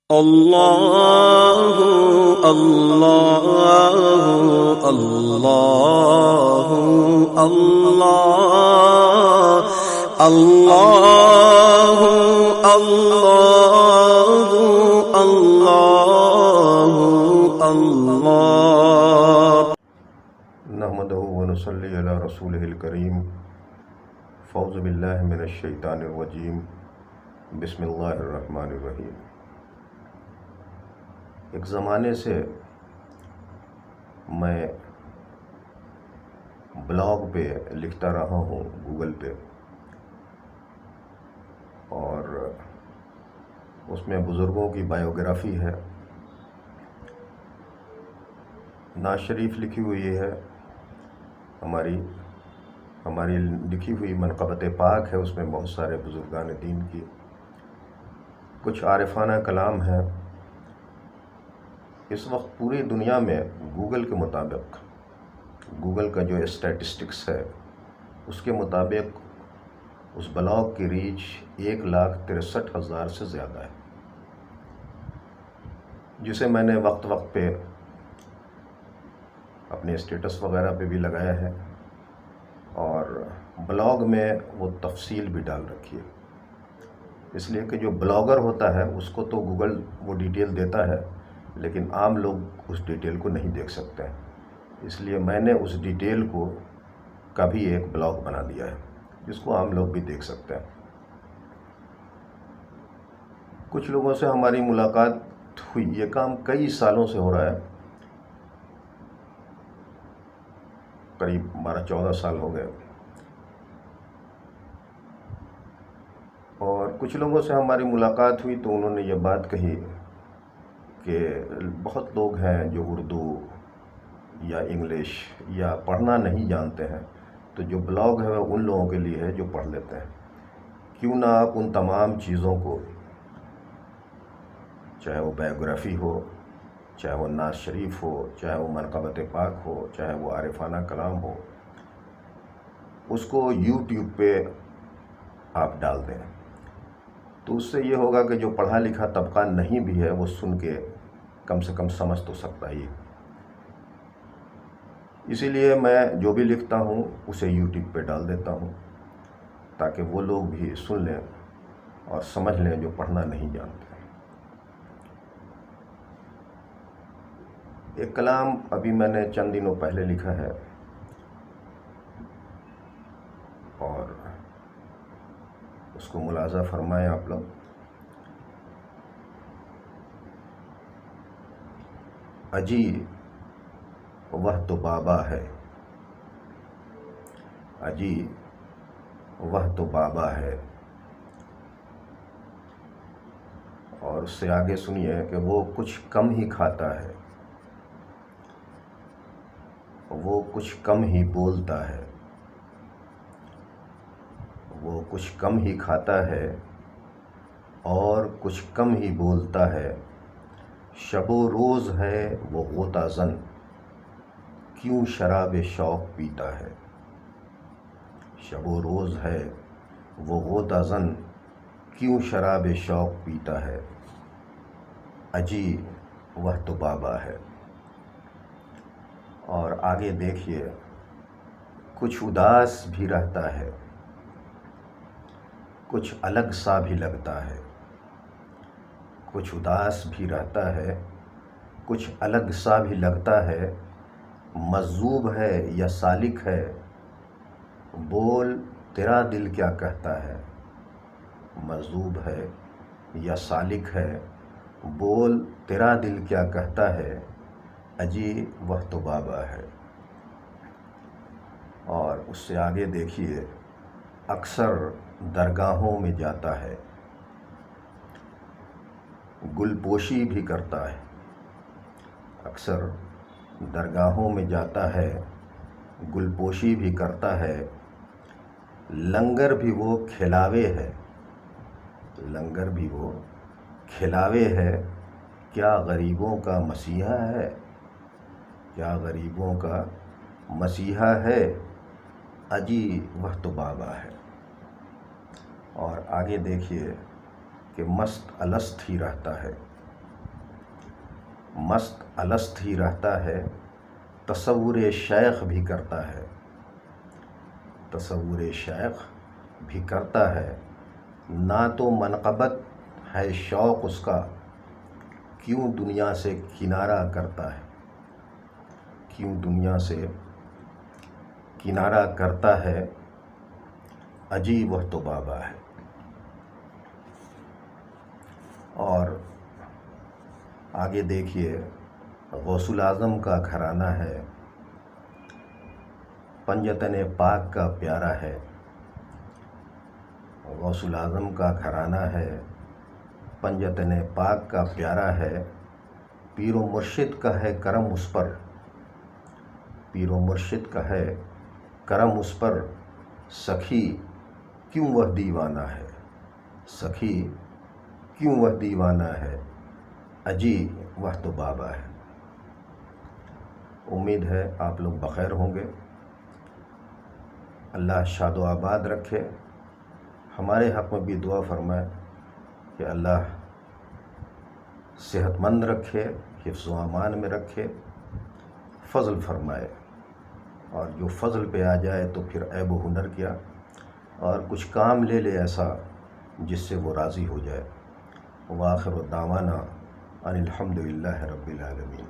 اللہ اللہ اللہ اللہ اللہ اللہ اللہ اللہ نحمدہ ونصلی علی رسولہ الکریم فاعوذ باللہ من الشیطان الرجیم بسم اللہ الرحمن الرحیم۔ ایک زمانے سے میں بلاگ پہ لکھتا رہا ہوں گوگل پہ، اور اس میں بزرگوں کی بایوگرافی ہے، نعت شریف لکھی ہوئی ہے، ہماری لکھی ہوئی منقبت پاک ہے، اس میں بہت سارے بزرگان دین کی کچھ عارفانہ کلام ہے۔ اس وقت پوری دنیا میں گوگل کے مطابق، گوگل کا جو اسٹیٹسٹکس ہے اس کے مطابق اس بلاگ کی ریچ 1,63,000 سے زیادہ ہے، جسے میں نے وقت وقت پہ اپنے اسٹیٹس وغیرہ پہ بھی لگایا ہے، اور بلاگ میں وہ تفصیل بھی ڈال رکھی ہے، اس لیے کہ جو بلاگر ہوتا ہے اس کو تو گوگل وہ ڈیٹیل دیتا ہے، لیکن عام لوگ اس ڈیٹیل کو نہیں دیکھ سکتے ہیں، اس لیے میں نے اس ڈیٹیل کا بھی ایک بلاگ بنا دیا ہے جس کو عام لوگ بھی دیکھ سکتے ہیں۔ کچھ لوگوں سے ہماری ملاقات ہوئی، یہ کام کئی سالوں سے ہو رہا ہے، قریب 12-14 سال ہو گئے، اور کچھ لوگوں سے ہماری ملاقات ہوئی تو انہوں نے یہ بات کہی کہ بہت لوگ ہیں جو اردو یا انگلش یا پڑھنا نہیں جانتے ہیں، تو جو بلاگ ہے وہ ان لوگوں کے لیے ہے جو پڑھ لیتے ہیں، کیوں نہ آپ ان تمام چیزوں کو، چاہے وہ بایوگرافی ہو، چاہے وہ نعت شریف ہو، چاہے وہ منقبت پاک ہو، چاہے وہ عارفانہ کلام ہو، اس کو یوٹیوب پہ آپ ڈال دیں، تو اس سے یہ ہوگا کہ جو پڑھا لکھا طبقہ نہیں بھی ہے وہ سن کے کم سے کم سمجھ تو سکتا ہی۔ اسی لیے میں جو بھی لکھتا ہوں اسے یوٹیوب پہ ڈال دیتا ہوں تاکہ وہ لوگ بھی سن لیں اور سمجھ لیں جو پڑھنا نہیں جانتے۔ ایک کلام ابھی میں نے چند دنوں پہلے لکھا ہے، اور اس کو ملاحظہ فرمائیں آپ لوگ۔ اجی وہ تو بابا ہے، اجی وہ تو بابا ہے، اور اس سے آگے سنیے کہ وہ کچھ کم ہی کھاتا ہے، وہ کچھ کم ہی بولتا ہے، وہ کچھ کم ہی کھاتا ہے اور کچھ کم ہی بولتا ہے، شب و روز ہے وہ غوطہ زن، کیوں شراب شوق پیتا ہے، شب و روز ہے وہ غوطہ زن، کیوں شراب شوق پیتا ہے، اجی وہ تو بابا ہے۔ اور آگے دیکھیے، کچھ اداس بھی رہتا ہے، کچھ الگ سا بھی لگتا ہے، کچھ اداس بھی رہتا ہے، کچھ الگ سا بھی لگتا ہے، مجذوب ہے یا سالک ہے، بول تیرا دل کیا کہتا ہے، مجذوب ہے یا سالک ہے، بول تیرا دل کیا کہتا ہے، اجی وہ تو بابا ہے۔ اور اس سے آگے دیکھیے، اکثر درگاہوں میں جاتا ہے، گل پوشی بھی کرتا ہے، اکثر درگاہوں میں جاتا ہے، گل پوشی بھی کرتا ہے، لنگر بھی وہ کھلاوے ہے، لنگر بھی وہ کھلاوے ہے، کیا غریبوں کا مسیحا ہے، کیا غریبوں کا مسیحا ہے، اجی وہ تو بابا ہے۔ اور آگے دیکھیے کہ مست الست ہی رہتا ہے، مست الست ہی رہتا ہے، تصور شیخ بھی کرتا ہے، تصور شیخ بھی کرتا ہے، نہ تو منقبت ہے شوق اس کا، کیوں دنیا سے کنارہ کرتا ہے، کیوں دنیا سے کنارہ کرتا ہے، عجیب وہ تو بابا ہے۔ اور آگے دیکھیے، غوث الاعظم کا گھرانہ ہے، پنجتن پاک کا پیارا ہے، غوث الاعظم کا گھرانہ ہے، پنجتن پاک کا پیارا ہے، پیر و مرشد کا ہے کرم اس پر، پیر و مرشد کا ہے کرم اس پر، سخی کیوں وہ دیوانہ ہے، سخی کیوں وہ دیوانہ ہے، اجی وہ تو بابا ہے۔ امید ہے آپ لوگ بخیر ہوں گے، اللہ شاد و آباد رکھے، ہمارے حق میں بھی دعا فرمائے کہ اللہ صحت مند رکھے، حفظ و امان میں رکھے، فضل فرمائے، اور جو فضل پہ آ جائے تو پھر عیب و ہنر کیا، اور کچھ کام لے لے ایسا جس سے وہ راضی ہو جائے۔ وآخر دعوانا ان الحمد للہ رب العالمین۔